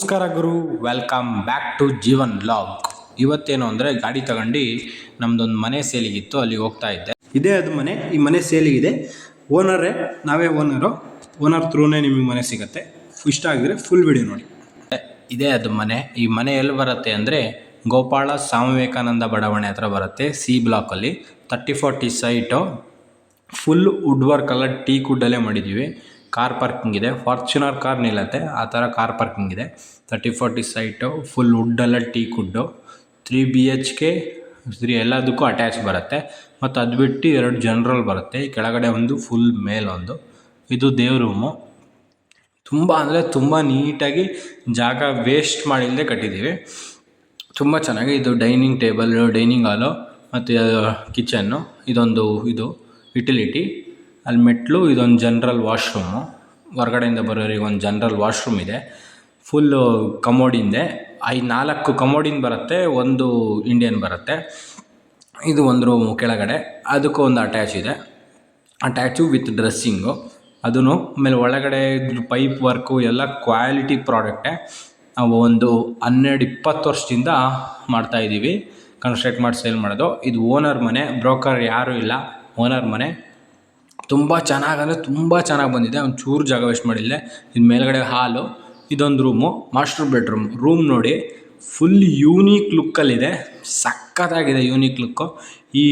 ನಮಸ್ಕಾರ ಗುರು, welcome back to Jeevan log. ಇವತ್ತೇನು ಅಂದರೆ ಗಾಡಿ ತಗೊಂಡು ನಮ್ಮದೊಂದು ಮನೆ ಸೇಲಿಗಿತ್ತು, ಅಲ್ಲಿಗೆ ಹೋಗ್ತಾ ಇದ್ದೆ. ಇದೇ ಅದು ಮನೆ. ಈ ಮನೆ ಸೇಲಿಗಿದೆ. ಓನರೇ, ನಾವೇ ಓನರ್ ಥ್ರೂನೇ ನಿಮಗೆ ಮನೆ ಸಿಗುತ್ತೆ. ಇಷ್ಟ ಆಗಿದ್ರೆ ಫುಲ್ ವಿಡಿಯೋ ನೋಡಿ. ಇದೇ ಅದು ಮನೆ. ಈ ಮನೆ ಎಲ್ಲಿ ಬರುತ್ತೆ ಅಂದರೆ ಗೋಪಾಳ ಸ್ವಾಮಿ ವಿವೇಕಾನಂದ ಬಡಾವಣೆ ಹತ್ರ ಬರುತ್ತೆ, ಸಿ ಬ್ಲಾಕಲ್ಲಿ. 30-40 ಸೈಟು. ಫುಲ್ ವುಡ್ ವರ್ಕಲ್ಲ, ಟೀ ಕುಡ್ಡಲ್ಲೇ ಮಾಡಿದ್ದೀವಿ. ಕಾರ್ ಪಾರ್ಕಿಂಗ್ ಇದೆ, ಫಾರ್ಚುನರ್ ಕಾರ್ ನಿಲ್ಲತ್ತೆ ಆ ಥರ ಕಾರ್ ಪಾರ್ಕಿಂಗ್ ಇದೆ. 30-40 ಸೈಟು, ಫುಲ್ ವುಡ್ಡೆಲ್ಲ ಟೀ ಕುಡ್ಡು. 3 BHK, ಎಲ್ಲದಕ್ಕೂ ಅಟ್ಯಾಚ್ ಬರುತ್ತೆ. ಮತ್ತು ಅದು ಬಿಟ್ಟು 2 ಜನರಲ್ ಬರುತ್ತೆ. ಕೆಳಗಡೆ ಒಂದು, ಫುಲ್ ಮೇಲೊಂದು. ಇದು ದೇವ್ರ ರೂಮು. ತುಂಬ ಅಂದರೆ ತುಂಬ ನೀಟಾಗಿ ಜಾಗ ವೇಸ್ಟ್ ಮಾಡಿಲ್ಲದೆ ಕಟ್ಟಿದ್ದೀವಿ. ತುಂಬ ಚೆನ್ನಾಗಿ. ಇದು ಡೈನಿಂಗ್ ಟೇಬಲ್, ಡೈನಿಂಗ್ ಹಾಲು ಮತ್ತು ಕಿಚನ್ನು. ಇದೊಂದು ಯುಟಿಲಿಟಿ. ಅಲ್ಲಿ ಮೆಟ್ಲು. ಇದೊಂದು ಜನರಲ್ ವಾಶ್ರೂಮು. ಹೊರಗಡೆಯಿಂದ ಬರೋರಿಗೆ ಒಂದು ಜನರಲ್ ವಾಶ್ರೂಮ್ ಇದೆ. ಫುಲ್ಲು ಕಮೋಡಿಂದೆ 4 ಕಮೋಡಿನ್ ಬರುತ್ತೆ, ಒಂದು ಇಂಡಿಯನ್ ಬರುತ್ತೆ. ಇದು ಒಂದು ರೂಮು ಕೆಳಗಡೆ. ಅದಕ್ಕೂ ಒಂದು ಅಟ್ಯಾಚ್ ಇದೆ, ಅಟ್ಯಾಚು ವಿತ್ ಡ್ರೆಸ್ಸಿಂಗು. ಅದೂ ಆಮೇಲೆ ಒಳಗಡೆ ಪೈಪ್ ವರ್ಕು ಎಲ್ಲ ಕ್ವಾಲಿಟಿ ಪ್ರಾಡಕ್ಟೇ. ನಾವು ಒಂದು 12-20 ವರ್ಷದಿಂದ ಮಾಡ್ತಾಯಿದ್ದೀವಿ, ಕನ್ಸ್ಟ್ರಕ್ಟ್ ಮಾಡಿ ಸೇಲ್ ಮಾಡೋದು. ಇದು ಓನರ್ ಮನೆ, ಬ್ರೋಕರ್ ಯಾರೂ ಇಲ್ಲ, ಓನರ್ ಮನೆ. ತುಂಬ ಚೆನ್ನಾಗಂದರೆ ತುಂಬ ಚೆನ್ನಾಗಿ ಬಂದಿದೆ. ಒಂಚೂರು ಜಾಗ ವೇಸ್ಟ್ ಮಾಡಿಲ್ಲ. ಇದು ಮೇಲ್ಗಡೆ ಹಾಲು. ಇದೊಂದು ರೂಮು, ಮಾಸ್ಟರ್ ಬೆಡ್ರೂಮ್. ರೂಮ್ ನೋಡಿ, ಫುಲ್ ಯೂನೀಕ್ ಲುಕ್ಕಲ್ಲಿದೆ. ಸಖತ್ತಾಗಿದೆ ಯೂನೀಕ್ ಲುಕ್ಕು. ಈ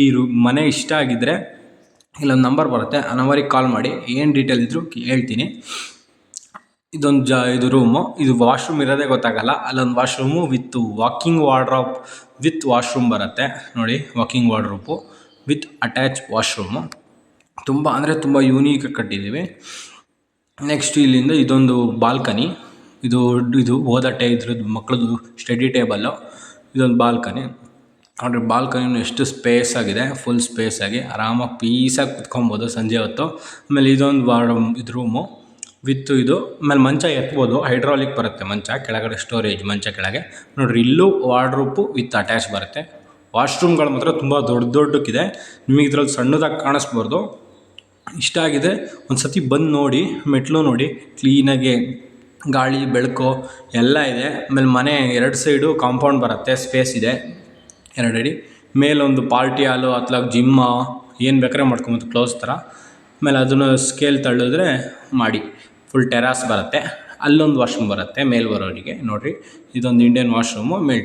ಮನೆ ಇಷ್ಟ ಆಗಿದ್ದರೆ ಇಲ್ಲೊಂದು ನಂಬರ್ ಬರುತ್ತೆ, ಆ ನಂಬರಿಗೆ ಕಾಲ್ ಮಾಡಿ, ಏನು ಡೀಟೇಲ್ ಇದ್ದರೂ ಹೇಳ್ತೀನಿ. ಇದು ರೂಮು. ಇದು ವಾಶ್ರೂಮ್ ಇರೋದೇ ಗೊತ್ತಾಗಲ್ಲ. ಅಲ್ಲೊಂದು washroom with walking wardrobe with washroom ಬರುತ್ತೆ ನೋಡಿ. Walking wardrobe with attach washroom. ತುಂಬ ಅಂದರೆ ತುಂಬ ಯೂನೀಕಾಗಿ ಕಟ್ಟಿದ್ದೀವಿ. ನೆಕ್ಸ್ಟ್ ಇಲ್ಲಿಂದ ಇದೊಂದು ಬಾಲ್ಕನಿ. ಇದು ಓದಟ್ಟೆ, ಇದ್ರದ್ದು ಮಕ್ಕಳದು ಸ್ಟಡಿ ಟೇಬಲ್ಲು. ಇದೊಂದು ಬಾಲ್ಕನಿ ನೋಡಿರಿ. ಬಾಲ್ಕನಿನೂ ಎಷ್ಟು ಸ್ಪೇಸ್ ಆಗಿದೆ, ಫುಲ್ ಸ್ಪೇಸ್ ಆಗಿ ಆರಾಮಾಗಿ ಪೀಸಾಗಿ ಕುತ್ಕೊಬೋದು ಸಂಜೆ ಹೊತ್ತು. ಆಮೇಲೆ ಇದೊಂದು ರೂಮು ವಿತ್ ಆಮೇಲೆ ಮಂಚ ಎತ್ಬೋದು. ಹೈಡ್ರಾಲಿಕ್ ಬರುತ್ತೆ ಮಂಚ. ಕೆಳಗಡೆ ಸ್ಟೋರೇಜ್ ಮಂಚ ಕೆಳಗೆ ನೋಡಿರಿ. ಇಲ್ಲೂ ವಾರ್ಡ್ರೋಬು ವಿತ್ ಅಟ್ಯಾಚ್ ಬರುತ್ತೆ. ವಾಶ್ರೂಮ್ಗಳು ಮಾತ್ರ ತುಂಬ ದೊಡ್ಡಕ್ಕಿದೆ. ನಿಮಗೆ ಇದ್ರಲ್ಲಿ ಸಣ್ಣದಾಗಿ ಕಾಣಿಸ್ಬಾರ್ದು. ಇಷ್ಟ ಆಗಿದೆ ಒಂದು ಸತಿ ಬಂದು ನೋಡಿ. ಮೆಟ್ಲು ನೋಡಿ, ಕ್ಲೀನಾಗಿ ಗಾಳಿ ಬೆಳಕು ಎಲ್ಲ ಇದೆ. ಆಮೇಲೆ ಮನೆ 2 ಸೈಡು ಕಾಂಪೌಂಡ್ ಬರುತ್ತೆ, ಸ್ಪೇಸ್ ಇದೆ 2 ಅಡಿ. ಮೇಲೊಂದು ಪಾರ್ಟಿ ಹಾಲು, ಅತ್ಲಾಗ ಜಿಮ್ಮು, ಏನು ಬೇಕಾದ್ರೆ ಮಾಡ್ಕೊಬೋದು ಕ್ಲೋಸ್ ಥರ. ಆಮೇಲೆ ಅದನ್ನು ಸ್ಕೇಲ್ ತಳ್ಳಿದ್ರೆ ಮಾಡಿ ಫುಲ್ ಟೆರಾಸ್ ಬರುತ್ತೆ. ಅಲ್ಲೊಂದು ವಾಶ್ರೂಮ್ ಬರುತ್ತೆ ಮೇಲ್ ಬರೋರಿಗೆ ನೋಡಿರಿ. ಇದೊಂದು ಇಂಡಿಯನ್ ವಾಶ್ರೂಮು, ಮೇಲ್